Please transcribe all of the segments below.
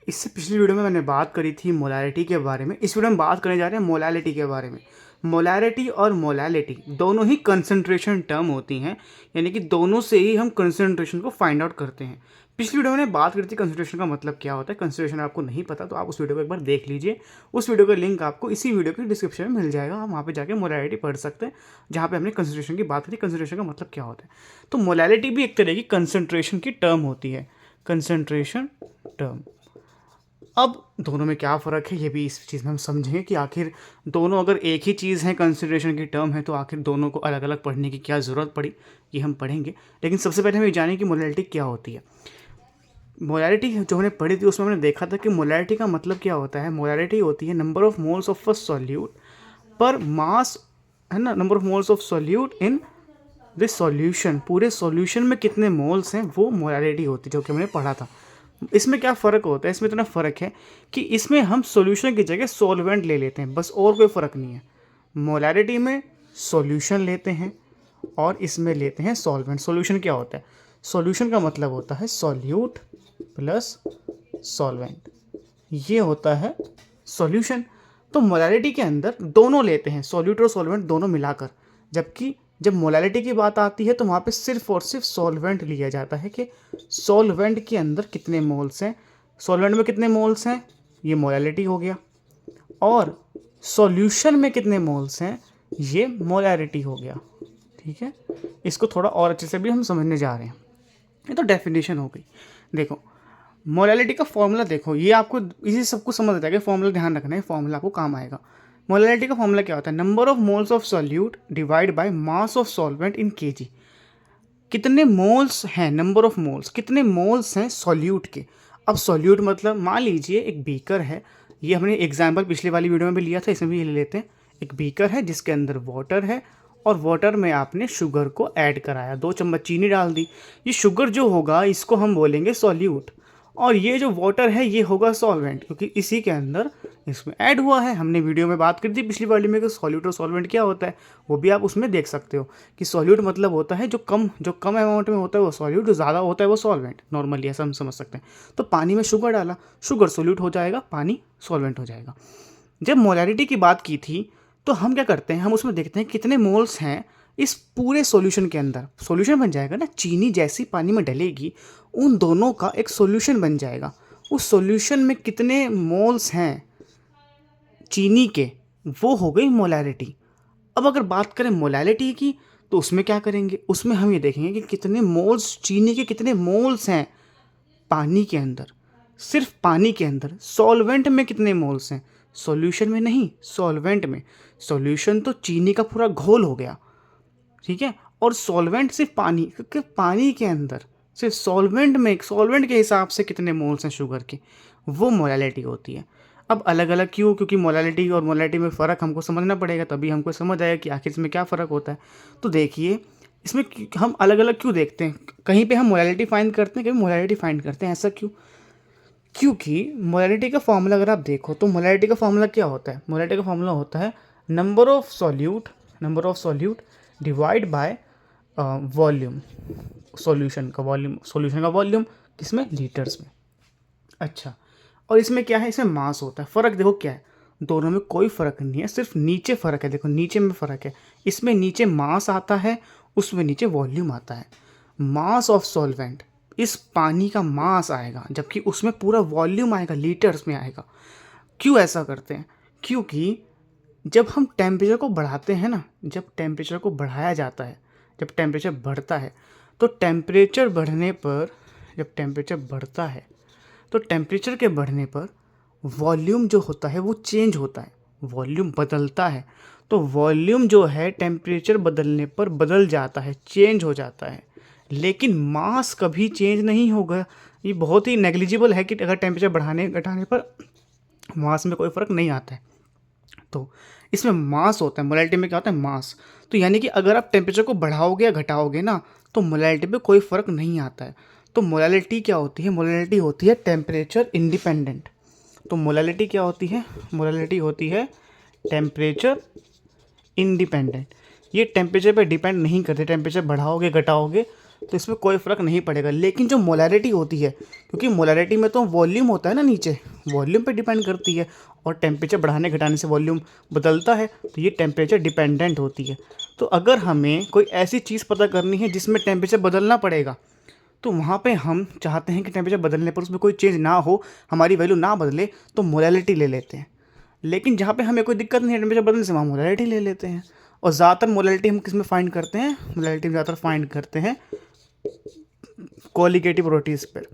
इससे पिछली वीडियो में मैंने बात करी थी मोलैलिटी के बारे में। इस वीडियो में बात करने जा रहे हैं मोलैलिटी के बारे में। मोलैलिटी और मोलैलिटी दोनों ही कंसंट्रेशन टर्म होती हैं, यानी कि दोनों से ही हम कंसंट्रेशन को फाइंड आउट करते हैं। पिछली वीडियो में मैंने बात करी थी कंसंट्रेशन का मतलब क्या होता है। कंसंट्रेशन आपको नहीं पता तो आप उस वीडियो को एक बार देख लीजिए। उस वीडियो का लिंक आपको इसी वीडियो के डिस्क्रिप्शन में मिल जाएगा। आप वहाँ पे जाके मोलैलिटी पढ़ सकते हैं, जहाँ पे हमने कंसंट्रेशन की बात करी। कंसंट्रेशन का मतलब क्या होता है, तो मोलैलिटी भी एक तरह की कंसंट्रेशन की टर्म होती है, कंसंट्रेशन टर्म। अब दोनों में क्या फ़र्क है ये भी इस चीज़ में हम समझेंगे कि आखिर दोनों अगर एक ही चीज़ है, कंसिडरेशन की टर्म है, तो आखिर दोनों को अलग अलग पढ़ने की क्या ज़रूरत पड़ी, ये हम पढ़ेंगे। लेकिन सबसे पहले हम ये जानें कि मोलैलिटी क्या होती है। मोलैलिटी जो हमने पढ़ी थी उसमें हमने देखा था कि मोलैलिटी का मतलब क्या होता है। मोलैलिटी होती है number of moles of a solute पर मास, है ना, number of moles of solute in this solution. पूरे सॉल्यूशन में कितने मोल्स हैं वो मोलैलिटी होती है, जो कि हमने पढ़ा था। इसमें क्या फ़र्क होता है, इसमें इतना फ़र्क है कि इसमें हम सॉल्यूशन की जगह सॉल्वेंट ले लेते हैं, बस, और कोई फ़र्क नहीं है। मोलैलिटी में सॉल्यूशन लेते हैं और इसमें लेते हैं सॉल्वेंट। सॉल्यूशन क्या होता है, सॉल्यूशन का मतलब होता है सॉल्यूट प्लस सॉल्वेंट, ये होता है सॉल्यूशन। तो मोलैलिटी के अंदर दोनों लेते हैं, सॉल्यूट और सॉल्वेंट दोनों मिलाकर, जबकि जब मोलैलिटी की बात आती है तो वहाँ पे सिर्फ और सिर्फ सॉल्वेंट लिया जाता है कि सॉल्वेंट के अंदर कितने मोल्स हैं, सॉल्वेंट में कितने मोल्स हैं, ये मोलैलिटी हो गया, और सॉल्यूशन में कितने मोल्स हैं, ये मोलैलिटी हो गया। ठीक है, इसको थोड़ा और अच्छे से भी हम समझने जा रहे हैं। ये तो डेफिनेशन हो गई। देखो मोलैलिटी का फॉर्मूला देखो, ये आपको इसी सब कुछ समझ आता है कि फॉर्मूला ध्यान रखना है, फॉर्मूला आपको काम आएगा। मोलैलिटी का फॉर्मूला क्या होता है, number of moles of solute divide by mass of solvent in KG. कितने मोल्स हैं, नंबर ऑफ मोल्स, कितने मोल्स हैं सॉल्यूट के। अब सॉल्यूट मतलब मान लीजिए एक बीकर है, ये हमने एग्जाम्पल पिछली वाली वीडियो में भी लिया था, इसमें भी ले लेते हैं। एक बीकर है जिसके अंदर वाटर है और वाटर में आपने शुगर को ऐड कराया, 2 चम्मच चीनी डाल दी। ये शुगर जो होगा इसको हम बोलेंगे सॉल्यूट, और ये जो वाटर है ये होगा सॉल्वेंट, क्योंकि इसी के अंदर इसमें ऐड हुआ है। हमने वीडियो में बात करी थी पिछली वाली में कि सॉल्यूट और सॉल्वेंट क्या होता है, वो भी आप उसमें देख सकते हो कि सॉल्यूट मतलब होता है जो कम अमाउंट में होता है वो सॉल्यूट, जो ज़्यादा होता है वो सॉल्वेंट। नॉर्मली ऐसा हम समझ सकते हैं। तो पानी में शुगर डाला, शुगर सॉल्यूट हो जाएगा, पानी सॉल्वेंट हो जाएगा। जब मोलैलिटी की बात की थी तो हम क्या करते हैं, हम उसमें देखते हैं कितने मोल्स हैं इस पूरे सॉल्यूशन के अंदर। सॉल्यूशन बन जाएगा ना, चीनी जैसी पानी में डलेगी, उन दोनों का एक सॉल्यूशन बन जाएगा। उस सॉल्यूशन में कितने मोल्स हैं चीनी के, वो हो गई मोलैलिटी। अब अगर बात करें मोलैलिटी की तो उसमें क्या करेंगे, उसमें हम ये देखेंगे कि कितने मोल्स चीनी के, कितने मोल्स हैं पानी के अंदर, सिर्फ पानी के अंदर। सॉल्वेंट में कितने मोल्स हैं, सॉल्यूशन में नहीं, सॉल्वेंट में। सॉल्यूशन तो चीनी का पूरा घोल हो गया, ठीक है, और सॉल्वेंट सिर्फ पानी, क्योंकि पानी के अंदर सिर्फ सॉल्वेंट में, सॉल्वेंट के हिसाब से कितने मोल्स हैं शुगर के, वो मोलैलिटी होती है। अब अलग अलग क्यों, क्योंकि मोलैलिटी और मोलैलिटी में फ़र्क हमको समझना पड़ेगा, तभी हमको समझ आएगा कि आखिर इसमें क्या फ़र्क होता है। तो देखिए इसमें हम अलग अलग क्यों देखते हैं, कहीं पे हम मोलैलिटी फाइंड करते हैं, कहीं मोलैलिटी फाइंड करते हैं, ऐसा क्यों, क्योंकि मोलैलिटी का फॉर्मूला अगर आप देखो तो मोलैलिटी का फॉर्मूला क्या होता है, मोलैलिटी का फॉर्मूला होता है number of solute divide by volume, solution का वॉल्यूम किसमें, लीटर्स में। अच्छा, और इसमें क्या है, इसमें मास होता है। फ़र्क देखो क्या है, दोनों में कोई फ़र्क नहीं है, सिर्फ नीचे फ़र्क है। देखो नीचे में फ़र्क है, इसमें नीचे मास आता है, उसमें नीचे वॉल्यूम आता है। मास ऑफ सॉल्वेंट, इस पानी का मास आएगा, जबकि उसमें पूरा वॉल्यूम आएगा, लीटर्स में आएगा। क्यों ऐसा करते हैं, क्योंकि जब हम टेम्परेचर को बढ़ाते हैं ना, जब टेम्परेचर को बढ़ाया जाता है, जब टेम्परेचर बढ़ता है, तो टेम्परेचर बढ़ने पर, जब टेम्परेचर बढ़ता है तो टेम्परेचर के बढ़ने पर वॉल्यूम जो होता है वो चेंज होता है, वॉल्यूम बदलता है। तो वॉल्यूम जो है टेम्परेचर बदलने पर बदल जाता है, चेंज हो जाता है, लेकिन मास कभी चेंज नहीं होगा। ये बहुत ही नेग्लिजिबल है कि अगर टेम्परेचर बढ़ाने घटाने पर मास में कोई फ़र्क नहीं आता है। तो इसमें मास होता है, मोलैलिटी में क्या होता है, मास। तो यानी कि अगर आप टेम्परेचर को बढ़ाओगे या घटाओगे ना तो मोलैलिटी पे कोई फ़र्क नहीं आता है। तो मोलैलिटी क्या होती है, मोलैलिटी होती है टेम्परेचर इंडिपेंडेंट। तो मोलैलिटी क्या होती है, मोलैलिटी होती है टेम्परेचर इंडिपेंडेंट। ये टेम्परेचर पे डिपेंड नहीं करते, टेम्परेचर बढ़ाओगे घटाओगे तो इसमें कोई फ़र्क नहीं पड़ेगा। लेकिन जो मोलैरिटी होती है, क्योंकि मोलैरिटी में तो वॉल्यूम होता है ना, नीचे वॉल्यूम पे डिपेंड करती है, और टेम्परेचर बढ़ाने घटाने से वॉल्यूम बदलता है, तो ये टेम्परेचर डिपेंडेंट होती है। तो अगर हमें कोई ऐसी चीज़ पता करनी है जिसमें टेम्परेचर बदलना पड़ेगा, तो वहाँ पे हम चाहते हैं कि टेम्परेचर बदलने पर उसमें कोई चेंज ना हो, हमारी वैल्यू ना बदले, तो मोलैलिटी ले लेते हैं। लेकिन जहाँ पे हमें कोई दिक्कत नहीं है टेम्परेचर बदलने से, वहाँ मोलैलिटी ले लेते हैं। और ज़्यादातर मोलैलिटी हम किस में फाइंड करते हैं? मोलैलिटी में ज़्यादातर फाइंड करते हैं कोलिगेटिव प्रॉपर्टीज़ पर।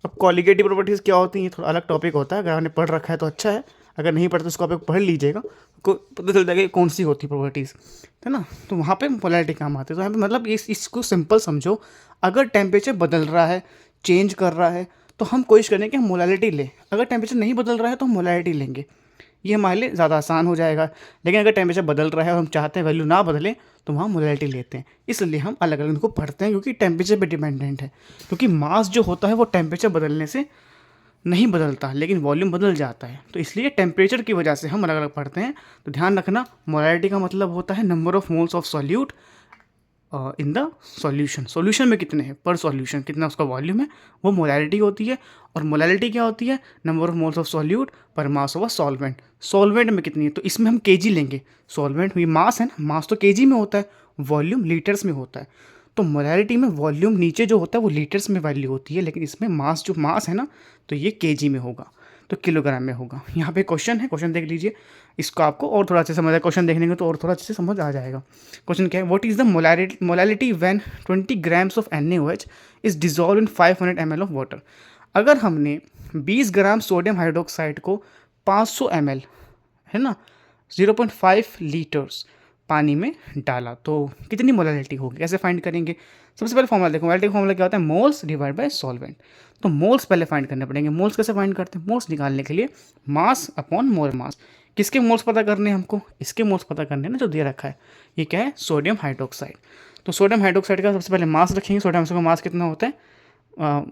अब कोलिगेटिव प्रॉपर्टीज़ क्या होती हैं, थोड़ा अलग टॉपिक होता है। अगर आपने पढ़ रखा है तो अच्छा है, अगर नहीं पढ़ते तो उसको आप पढ़ लीजिएगा, को पता चल जाएगा कौन सी होती प्रॉपर्टीज़, है ना। तो वहाँ पे पोलैरिटी काम आती है। तो यहाँ पे मतलब इसको सिंपल समझो, अगर टेम्परेचर बदल रहा है, चेंज कर रहा है, तो हम कोशिश करें कि हम मोलैलिटी लें। अगर टेम्परेचर नहीं बदल रहा है तो हम मोलैलिटी लेंगे, ये हमारे लिए ज़्यादा आसान हो जाएगा। लेकिन अगर टेम्परेचर बदल रहा है और हम चाहते हैं वैल्यू ना बदले, तो वहाँ मोलैलिटी लेते हैं। इसलिए हम अलग अलग इनको पढ़ते हैं, क्योंकि टेम्परेचर पे डिपेंडेंट है। क्योंकि मास जो होता है वो टेम्परेचर बदलने से नहीं बदलता, लेकिन वॉल्यूम बदल जाता है। तो इसलिए टेम्परेचर की वजह से हम अलग अलग पढ़ते हैं। तो ध्यान रखना, मोलैलिटी का मतलब होता है number of moles of solute in the solution. Solution में कितने हैं पर सॉल्यूशन, कितना उसका वॉल्यूम है, वो मोलैलिटी होती है। और मोलैलिटी क्या होती है? Number of moles of solute पर मास ऑफ सॉल्वेंट। सॉल्वेंट में कितनी है, तो इसमें हम केजी लेंगे। सॉल्वेंट में मास है ना, मास तो केजी में होता है, वॉल्यूम लीटर्स में होता है। तो मोलैलिटी में वॉल्यूम नीचे जो होता है वो लीटर्स में वैल्यू होती है, लेकिन इसमें मास जो मास है ना, तो ये केजी में होगा, तो किलोग्राम में होगा। यहाँ पे क्वेश्चन है, क्वेश्चन देख लीजिए। इसको आपको और थोड़ा अच्छे समझ आएगा, क्वेश्चन देखने को तो और थोड़ा अच्छे से समझ आ जाएगा। क्वेश्चन क्या है? What is the molality when 20 grams of NaOH is dissolve in 500 ml of water. अगर हमने 20 ग्राम सोडियम हाइड्रोक्साइड को 500 ml, है ना, 0.5 लीटर्स पानी में डाला, तो कितनी मोलैलिटी होगी? कैसे फाइंड करेंगे? सबसे पहले फॉर्मूला देखो, मोलैलिटी का फॉर्मूला क्या होता है? Moles divide by solvent. तो मोल्स पहले फाइंड करने पड़ेंगे। मोल्स कैसे फाइंड करते हैं? मोल्स निकालने के लिए मास अपॉन मोल मास। किसके मोल्स पता करने हैं हमको? इसके मोल्स पता करने हैं ना, जो दे रखा है। ये क्या है? Sodium hydroxide. तो सोडियम हाइड्रोक्साइड का सबसे पहले मास रखेंगे। सोडियम हाइड्रोक्साइड का मास कितना होता है?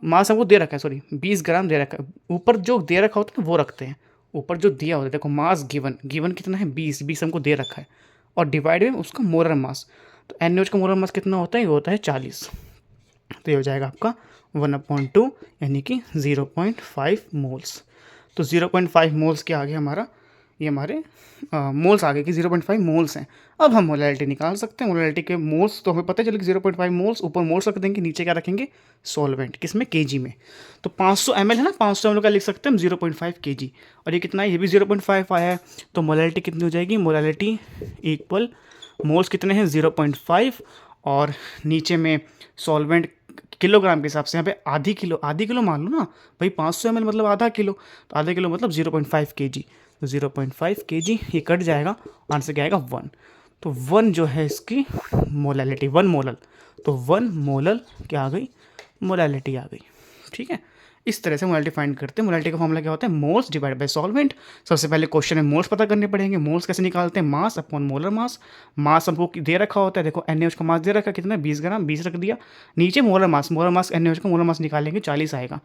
मास हमको दे रखा है, सॉरी 20 ग्राम दे रखा है। ऊपर जो दे रखा होता है वो रखते हैं, ऊपर जो दिया होता है। देखो मास गिवन कितना है? 20 हमको दे रखा है, और डिवाइड में उसका मोलर मास। तो NaOH का मोलर मास कितना होता है? ये होता है 40। तो ये हो जाएगा आपका 1/2, यानी कि 0.5 मोल्स। तो 0.5 मोल्स क्या आ गया हमारा? ये हमारे मोल्स आ गए कि 0.5 मोल्स हैं। अब हम मोलैलिटी निकाल सकते हैं। मोलैलिटी के मोल्स तो हमें पता चले कि 0.5 मोल्स, ऊपर मोल्स रख देंगे, नीचे क्या रखेंगे? सॉल्वेंट। किसमें? केजी में। तो 500 ml है ना, 500 ml का लिख सकते हैं हम 0.5 kg। और ये कितना है? ये भी 0.5 आया है। तो मोलैलिटी कितनी हो जाएगी? मोलैलिटी इक्वल मोल्स कितने हैं? 0.5, और नीचे में सॉल्वेंट किलोग्राम के हिसाब से यहाँ पे आधी किलो मान लो ना भाई, 500 ml मतलब आधा किलो, तो आधा किलो मतलब 0.5 kg। तो 0.5 kg ये कट जाएगा, आंसर क्या आएगा? 1। तो 1 जो है इसकी मोलैलिटी, 1 मोलल। तो 1 मोलल क्या आ गई? मोलैलिटी आ गई। ठीक है, इस तरह से मोलैलिटी फाइंड करते हैं। मोलैलिटी का फॉर्मूला क्या होता है? Moles divide by solvent. सबसे पहले क्वेश्चन में मोल्स पता करने पड़ेंगे। मोल्स कैसे निकालते हैं? Mass upon molar mass. मास हमको दे रखा होता है, देखो NaOH का मास दे रखा है कितना? 20 ग्राम, 20 रख दिया। नीचे मोलर मास NaOH का मोलर मास निकालेंगे, 40 आएगा।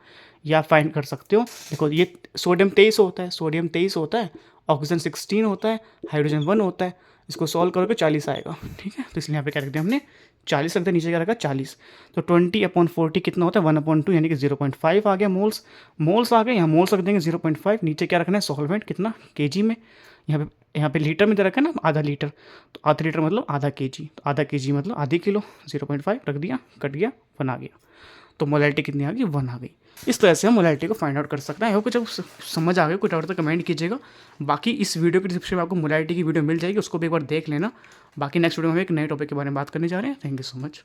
या फाइंड कर सकते हो, देखो ये सोडियम 23 होता है, सोडियम 23 होता है, ऑक्सीजन 16 होता है, हाइड्रोजन 1 होता है। इसको सॉल्व करोगे 40 आएगा। ठीक है, तो इसलिए यहाँ पे क्या रख दिया हमने? 40 रखते हैं, नीचे क्या रखा? 40। तो 20/40 कितना होता है? 1/2, यानी कि 0.5 आ गया मोल्स। मोल्स आ गए, यहाँ मोल्स रख देंगे 0.5, नीचे क्या रखना है? सॉल्वेंट कितना? केजी में। यहाँ पे लीटर में दे रखा है ना, आधा लीटर, तो आधा लीटर मतलब आधा केजी, तो आधा केजी मतलब आधी किलो। 0.5 रख दिया, कट गया, 1 आ गया। तो मोलैलिटी कितनी आ गई? 1 आ गई। इस तरह से हम मोलैलिटी को फाइंड आउट कर सकते हैं। आई होप कि जब समझ आ गए, कुछ और तो कमेंट कीजिएगा। बाकी इस वीडियो के डिस्क्रिप्शन में आपको मोलैलिटी की वीडियो मिल जाएगी, उसको भी एक बार देख लेना। बाकी नेक्स्ट वीडियो में हम एक नए टॉपिक के बारे में बात करने जा रहे हैं। Thank you so much.